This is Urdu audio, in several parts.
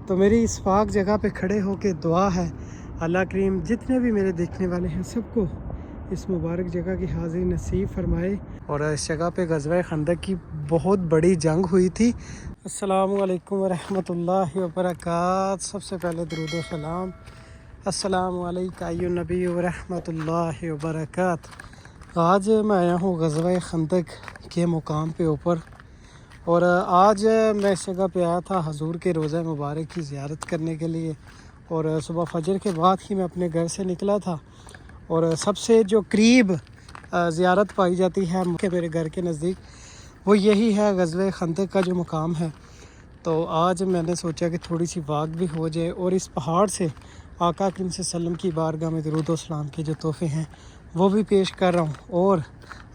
تو میری اس پاک جگہ پہ کھڑے ہو کے دعا ہے اللہ کریم جتنے بھی میرے دیکھنے والے ہیں سب کو اس مبارک جگہ کی حاضری نصیب فرمائے۔ اور اس جگہ پہ غزوہ خندق کی بہت بڑی جنگ ہوئی تھی۔ السلام علیکم ورحمۃ اللہ وبرکاتہ۔ سب سے پہلے درود و سلام السلام علیکم ایھا النبی ورحمۃ اللہ وبرکاتہ۔ آج میں آیا ہوں غزوہ خندق کے مقام پہ اوپر، اور آج میں اس جگہ پہ آیا تھا حضور کے روضہ مبارک کی زیارت کرنے کے لیے، اور صبح فجر کے بعد ہی میں اپنے گھر سے نکلا تھا، اور سب سے جو قریب زیارت پائی جاتی ہے میرے گھر کے نزدیک وہ یہی ہے غزوہ خندق کا جو مقام ہے۔ تو آج میں نے سوچا کہ تھوڑی سی واک بھی ہو جائے، اور اس پہاڑ سے آقا کریم صلی اللہ علیہ وسلم کی بارگاہ میں درود و سلام کے جو تحفے ہیں وہ بھی پیش کر رہا ہوں، اور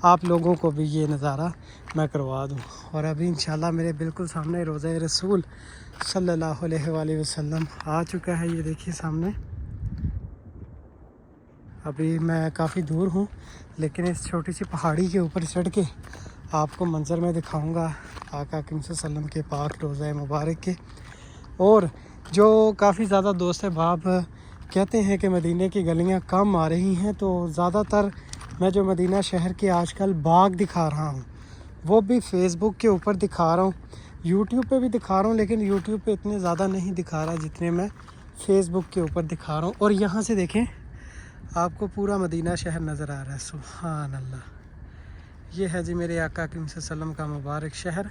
آپ لوگوں کو بھی یہ نظارہ میں کروا دوں۔ اور ابھی انشاءاللہ میرے بالکل سامنے روضہ رسول صلی اللہ علیہ وآلہ وسلم آ چکا ہے، یہ دیکھیے سامنے۔ ابھی میں کافی دور ہوں، لیکن اس چھوٹی سی پہاڑی کے اوپر چڑھ کے آپ کو منظر میں دکھاؤں گا آقا کریم صلی اللہ علیہ وسلم کے پاک روضہ مبارک کے۔ اور جو کافی زیادہ دوست احباب کہتے ہیں کہ مدینہ کی گلیاں کم آ رہی ہیں، تو زیادہ تر میں جو مدینہ شہر کے آج کل باغ دکھا رہا ہوں وہ بھی فیس بک کے اوپر دکھا رہا ہوں، یوٹیوب پہ بھی دکھا رہا ہوں، لیکن یوٹیوب پہ اتنے زیادہ نہیں دکھا رہا جتنے میں فیس بک کے اوپر دکھا رہا ہوں۔ اور یہاں سے دیکھیں آپ کو پورا مدینہ شہر نظر آ رہا ہے، سبحان اللہ۔ یہ ہے جی میرے آقا کریم صلی اللہ علیہ وسلم کا مبارک شہر،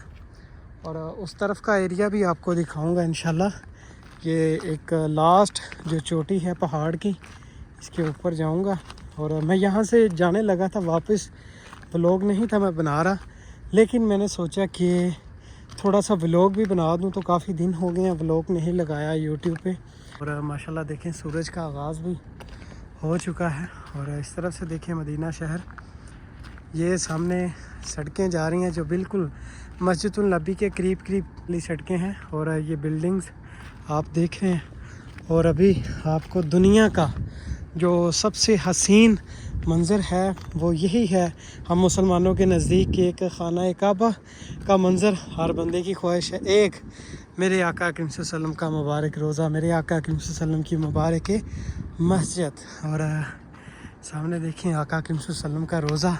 اور اس طرف کا ایریا بھی آپ کو دکھاؤں گا انشاءاللہ۔ یہ ایک لاسٹ جو چوٹی ہے پہاڑ کی، اس کے اوپر جاؤں گا، اور میں یہاں سے جانے لگا تھا واپس، ولاگ نہیں تھا میں بنا رہا، لیکن میں نے سوچا کہ تھوڑا سا ولاگ بھی بنا دوں، تو کافی دن ہو گئے ہیں ولاگ نہیں لگایا یوٹیوب پہ۔ اور ماشاءاللہ دیکھیں سورج کا آغاز بھی ہو چکا ہے، اور اس طرف سے دیکھیں مدینہ شہر، یہ سامنے سڑکیں جا رہی ہیں جو بالکل مسجد النبی کے قریب والی سڑکیں ہیں، اور یہ بلڈنگز آپ دیکھ رہے ہیں۔ اور ابھی آپ کو دنیا کا جو سب سے حسین منظر ہے وہ یہی ہے ہم مسلمانوں کے نزدیک کہ ایک خانہ کعبہ کا منظر ہر بندے کی خواہش ہے، ایک میرے آقا کریم صلی اللہ علیہ وسلم کا مبارک روضہ، میرے آقا کریم صلی اللہ علیہ وسلم کی مبارک مسجد۔ اور سامنے دیکھیں آقا کریم صلی اللہ علیہ وسلم کا روضہ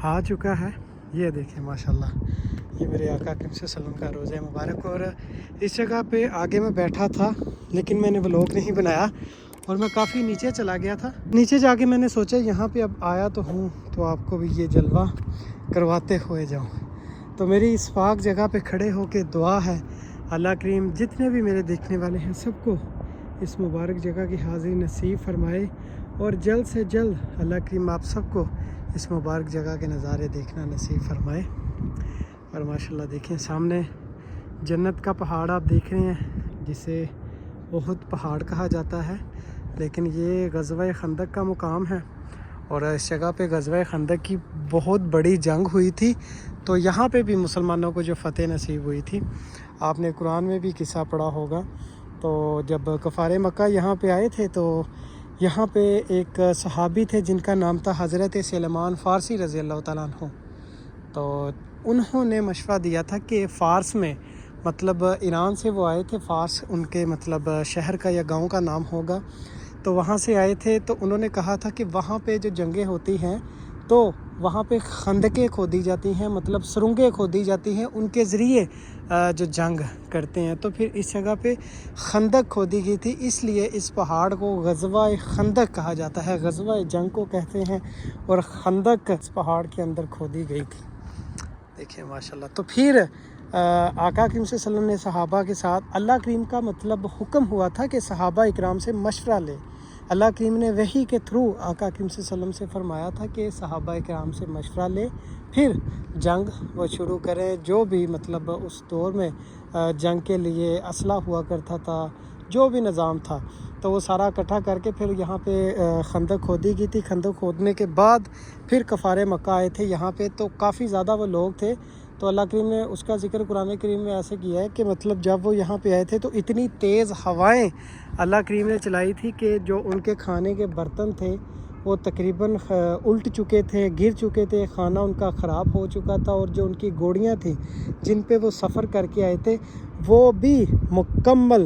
آ چکا ہے، یہ دیکھیں ماشاءاللہ، یہ میرے آقا کریم صلی اللہ علیہ وسلم کا روضہ مبارک۔ اور اس جگہ پہ آگے میں بیٹھا تھا، لیکن میں نے ولاگ نہیں بنایا، اور میں کافی نیچے چلا گیا تھا۔ نیچے جا کے میں نے سوچا یہاں پہ اب آیا تو ہوں تو آپ کو بھی یہ جلوہ کرواتے ہوئے جاؤں۔ تو میری اس پاک جگہ پہ کھڑے ہو کے دعا ہے اللہ کریم جتنے بھی میرے دیکھنے والے ہیں سب کو اس مبارک جگہ کی حاضری نصیب فرمائے، اور جلد سے جلد اللہ کریم آپ سب کو اس مبارک جگہ کے نظارے دیکھنا نصیب فرمائے۔ اور ماشاءاللہ دیکھیں سامنے جنت کا پہاڑ آپ دیکھ رہے ہیں، جسے احد پہاڑ کہا جاتا ہے، لیکن یہ غزوہ خندق کا مقام ہے، اور اس جگہ پہ غزوہ خندق کی بہت بڑی جنگ ہوئی تھی، تو یہاں پہ بھی مسلمانوں کو جو فتح نصیب ہوئی تھی، آپ نے قرآن میں بھی قصہ پڑھا ہوگا۔ تو جب کفار مکہ یہاں پہ آئے تھے تو یہاں پہ ایک صحابی تھے جن کا نام تھا حضرت سلیمان فارسی رضی اللہ تعالیٰ عنہ، تو انہوں نے مشورہ دیا تھا کہ فارس میں، مطلب ایران سے وہ آئے تھے، فارس ان کے مطلب شہر کا یا گاؤں کا نام ہوگا، تو وہاں سے آئے تھے، تو انہوں نے کہا تھا کہ وہاں پہ جو جنگیں ہوتی ہیں تو وہاں پہ خندقیں کھودی جاتی ہیں، مطلب سرنگیں کھودی جاتی ہیں، ان کے ذریعے جو جنگ کرتے ہیں، تو پھر اس جگہ پہ خندق کھودی گئی تھی، اس لیے اس پہاڑ کو غزوہ خندق کہا جاتا ہے، غزوہ جنگ کو کہتے ہیں، اور خندق اس پہاڑ کے اندر کھودی گئی تھی۔ دیکھیں ماشاءاللہ۔ تو پھر آقا کریم صلی اللہ علیہ وسلم نے صحابہ کے ساتھ، اللہ کریم کا مطلب حکم ہوا تھا کہ صحابہ اکرام سے مشورہ لے، اللہ کریم نے وحی کے تھرو آقا کریم صلی اللہ علیہ وسلم سے فرمایا تھا کہ صحابہ اکرام سے مشورہ لے، پھر جنگ وہ شروع کریں، جو بھی مطلب اس دور میں جنگ کے لیے اسلحہ ہوا کرتا تھا، جو بھی نظام تھا، تو وہ سارا اکٹھا کر کے پھر یہاں پہ خندق کھودی گئی تھی۔ خندق کھودنے کے بعد پھر کفار مکہ آئے تھے یہاں پہ، تو کافی زیادہ وہ لوگ تھے، تو اللہ کریم نے اس کا ذکر قرآن کریم میں ایسے کیا ہے کہ مطلب جب وہ یہاں پہ آئے تھے تو اتنی تیز ہوائیں اللہ کریم نے چلائی تھی کہ جو ان کے کھانے کے برتن تھے وہ تقریباً الٹ چکے تھے، گر چکے تھے، کھانا ان کا خراب ہو چکا تھا، اور جو ان کی گوڑیاں تھیں جن پہ وہ سفر کر کے آئے تھے وہ بھی مکمل